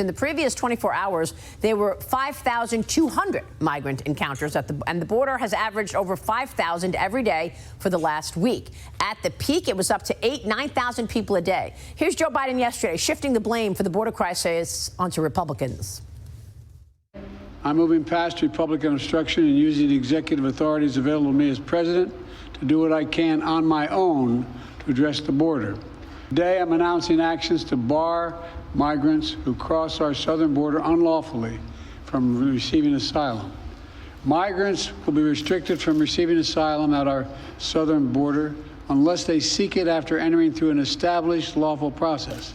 In the previous 24 hours, there were 5,200 migrant encounters and the border has averaged over 5,000 every day for the last week. At the peak, it was up to 9,000 people a day. Here's Joe Biden yesterday, shifting the blame for the border crisis onto Republicans. I'm moving past Republican obstruction and using the executive authorities available to me as president to do what I can on my own to address the border. Today, I'm announcing actions to bar migrants who cross our southern border unlawfully from receiving asylum. Migrants will be restricted from receiving asylum at our southern border unless they seek it after entering through an established lawful process.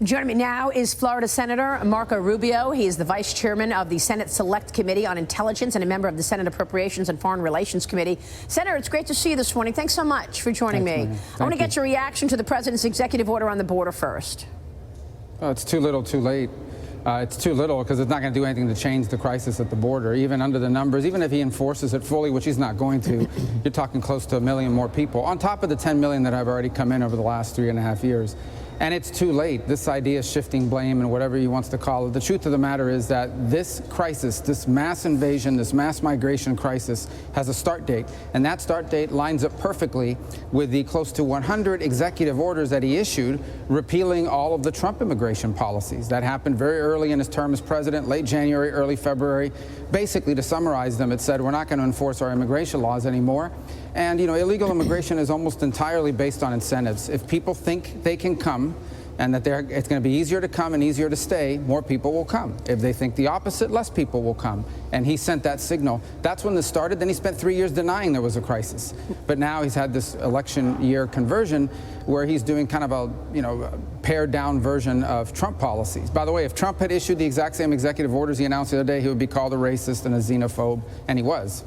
Joining me now is Florida Senator Marco Rubio. He is the vice chairman of the Senate Select Committee on Intelligence and a member of the Senate Appropriations and Foreign Relations Committee. Senator, it's great to see you this morning. Thanks so much for joining me. I want to get your reaction to the president's executive order on the border first. Well, it's too little, too late. It's too little because it's not going to do anything to change the crisis at the border. Even under the numbers, even if he enforces it fully, which he's not going to, you're talking close to 1 million more people, on top of the 10 million that have already come in over the last 3.5 years. And it's too late. This idea of shifting blame and whatever he wants to call it, the truth of the matter is that this crisis, this mass invasion, this mass migration crisis has a start date. And that start date lines up perfectly with the close to 100 executive orders that he issued repealing all of the Trump immigration policies. That happened very early in his term as president, late January, early February. Basically, to summarize them, it said we're not going to enforce our immigration laws anymore. And, you know, illegal immigration is almost entirely based on incentives. If people think they can come and that it's going to be easier to come and easier to stay, more people will come. If they think the opposite, less people will come. And he sent that signal. That's when this started. Then he spent 3 years denying there was a crisis. But now he's had this election year conversion where he's doing kind of a, you know, pared down version of Trump policies. By the way, if Trump had issued the exact same executive orders he announced the other day, he would be called a racist and a xenophobe, and he was.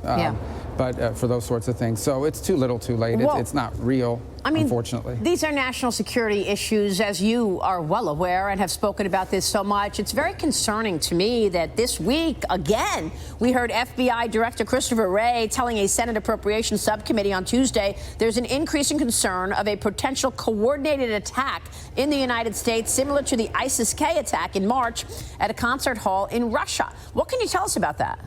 But for those sorts of things. So it's too little, too late. Well, it's not real, I mean, unfortunately. These are national security issues, as you are well aware and have spoken about this so much. It's very concerning to me that this week, again, we heard FBI Director Christopher Wray telling a Senate Appropriations Subcommittee on Tuesday there's an increasing concern of a potential coordinated attack in the United States, similar to the ISIS-K attack in March at a concert hall in Russia. What can you tell us about that?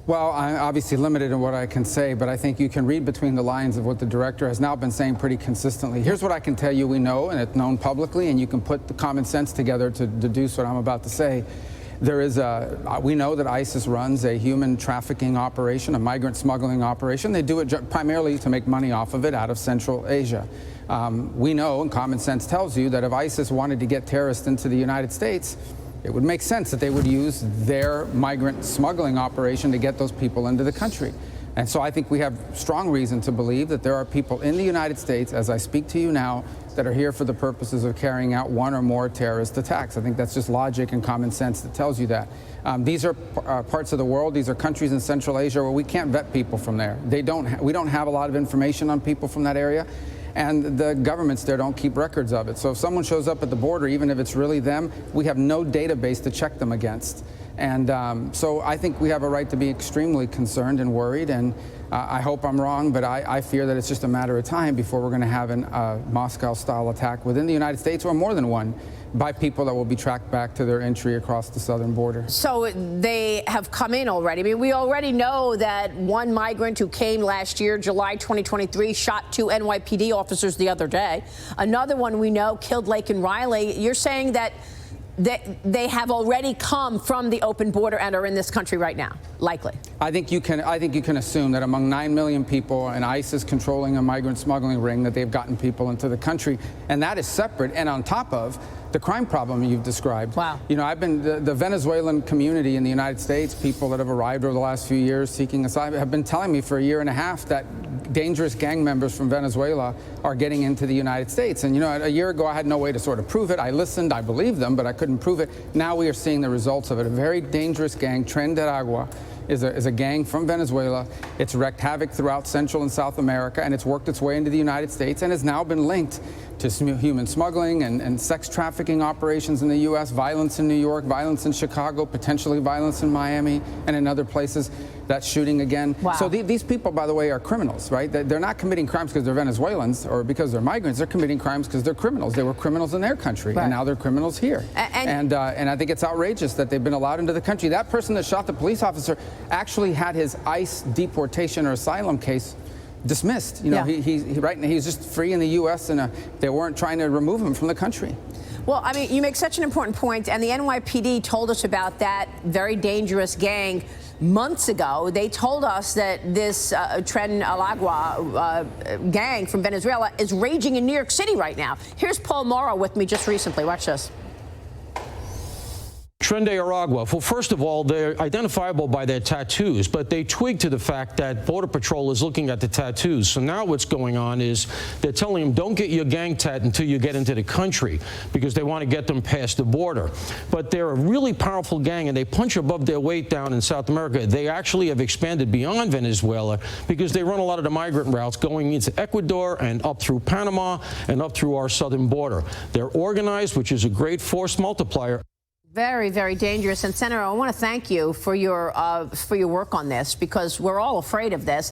Well, I'm obviously limited in what I can say, but I think you can read between the lines of what the director has now been saying pretty consistently. Here's what I can tell you we know, and it's known publicly, and you can put the common sense together to deduce what I'm about to say. We know that ISIS runs a human trafficking operation, a migrant smuggling operation. They do it primarily to make money off of it out of Central Asia. We know, and common sense tells you, that if ISIS wanted to get terrorists into the United States, it would make sense that they would use their migrant smuggling operation to get those people into the country. And so I think we have strong reason to believe that there are people in the United States, as I speak to you now, that are here for the purposes of carrying out one or more terrorist attacks. I think that's just logic and common sense that tells you that. These are parts of the world, these are countries in Central Asia where we can't vet people from there. We don't have a lot of information on people from that area. And the governments there don't keep records of it. So if someone shows up at the border, even if it's really them, we have no database to check them against. And so I think we have a right to be extremely concerned and worried. And I hope I'm wrong, but I fear that it's just a matter of time before we're going to have a Moscow-style attack within the United States, or more than one, by people that will be tracked back to their entry across the southern border. So they have come in already. I mean, we already know that one migrant who came last year, July 2023, shot 2 NYPD officers the other day. Another one we know killed Laken Riley. You're saying that they have already come from the open border and are in this country right now, likely. I think you can assume that among 9 million people and ISIS controlling a migrant smuggling ring, that they've gotten people into the country, and that is separate and on top of the crime problem you've described. Wow. You know, I've been the Venezuelan community in the United States, people that have arrived over the last few years seeking asylum, have been telling me for a year and a half that dangerous gang members from Venezuela are getting into the United States. And, you know, a year ago I had no way to sort of prove it. I listened, I believed them, but I couldn't prove it. Now we are seeing the results of it. A very dangerous gang, Tren de Agua, is a gang from Venezuela. It's wreaked havoc throughout Central and South America, and it's worked its way into the United States and has now been linked to human smuggling and sex trafficking operations in the U.S., violence in New York, violence in Chicago, potentially violence in Miami and in other places. That shooting again. Wow. So these people, by the way, are criminals, right? They're not committing crimes because they're Venezuelans or because they're migrants. They're committing crimes because they're criminals. They were criminals in their country, right. and now they're criminals here. And I think it's outrageous that they've been allowed into the country. That person that shot the police officer actually had his ICE deportation or asylum case dismissed. You know, yeah. he's just free in the U.S. and they weren't trying to remove him from the country. Well, I mean, you make such an important point, and the NYPD told us about that very dangerous gang months ago. They told us that this Tren El Agua gang from Venezuela is raging in New York City right now. Here's Paul Morrow with me just recently. Watch this. Tren de Aragua. Well, first of all, they're identifiable by their tattoos, but they twig to the fact that Border Patrol is looking at the tattoos. So now what's going on is they're telling them, don't get your gang tat until you get into the country, because they want to get them past the border. But they're a really powerful gang, and they punch above their weight down in South America. They actually have expanded beyond Venezuela because they run a lot of the migrant routes going into Ecuador and up through Panama and up through our southern border. They're organized, which is a great force multiplier. Very, very dangerous. And Senator, I want to thank you for your work on this, because we're all afraid of this.